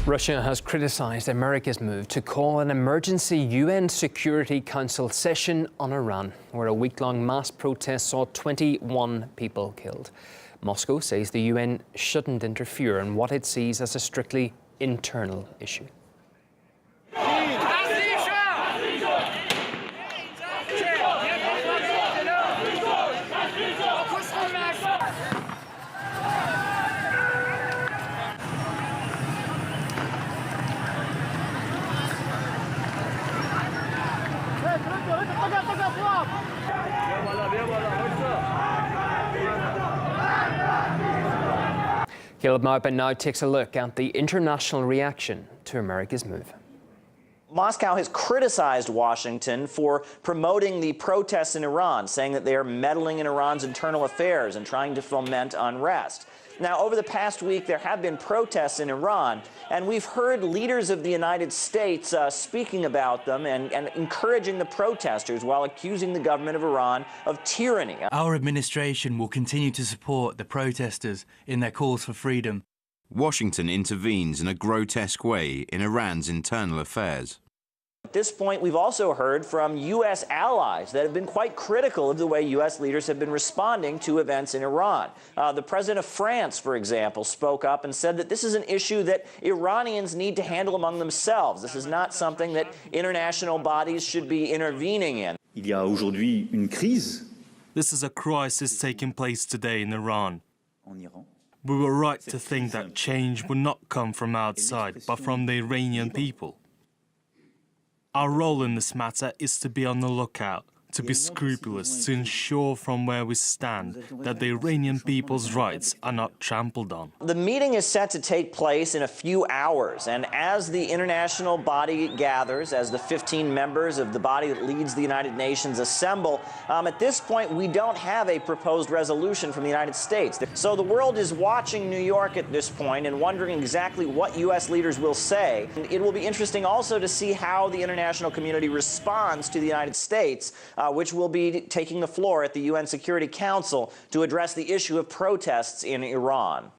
Russia has criticised America's move to call an emergency UN Security Council session on Iran, where a week-long mass protest saw 21 people killed. Moscow says the UN shouldn't interfere in what it sees as a strictly internal issue. Maupin now takes a look at the international reaction to America's move. Moscow has criticized Washington for promoting the protests in Iran, saying that they are meddling in Iran's internal affairs and trying to foment unrest. Now, over the past week, there have been protests in Iran, and we've heard leaders of the United States speaking about them and encouraging the protesters while accusing the government of Iran of tyranny. Our administration will continue to support the protesters in their calls for freedom. Washington intervenes in a grotesque way in Iran's internal affairs. At this point, we've also heard from U.S. allies that have been quite critical of the way U.S. leaders have been responding to events in Iran. The president of France, for example, spoke up and said that this is an issue that Iranians need to handle among themselves. This is not something that international bodies should be intervening in. Il y a aujourd'hui une crise. This is a crisis taking place today in Iran. En Iran. We were right to think that change would not come from outside, but from the Iranian people. Our role in this matter is to be on the lookout, to be scrupulous, to ensure from where we stand that the Iranian people's rights are not trampled on. The meeting is set to take place in a few hours, and as the international body gathers, as the 15 members of the body that leads the United Nations assemble, at this point we don't have a proposed resolution from the United States. So the world is watching New York at this point and wondering exactly what U.S. leaders will say. And it will be interesting also to see how the international community responds to the United States, which will be taking the floor at the UN Security Council to address the issue of protests in Iran.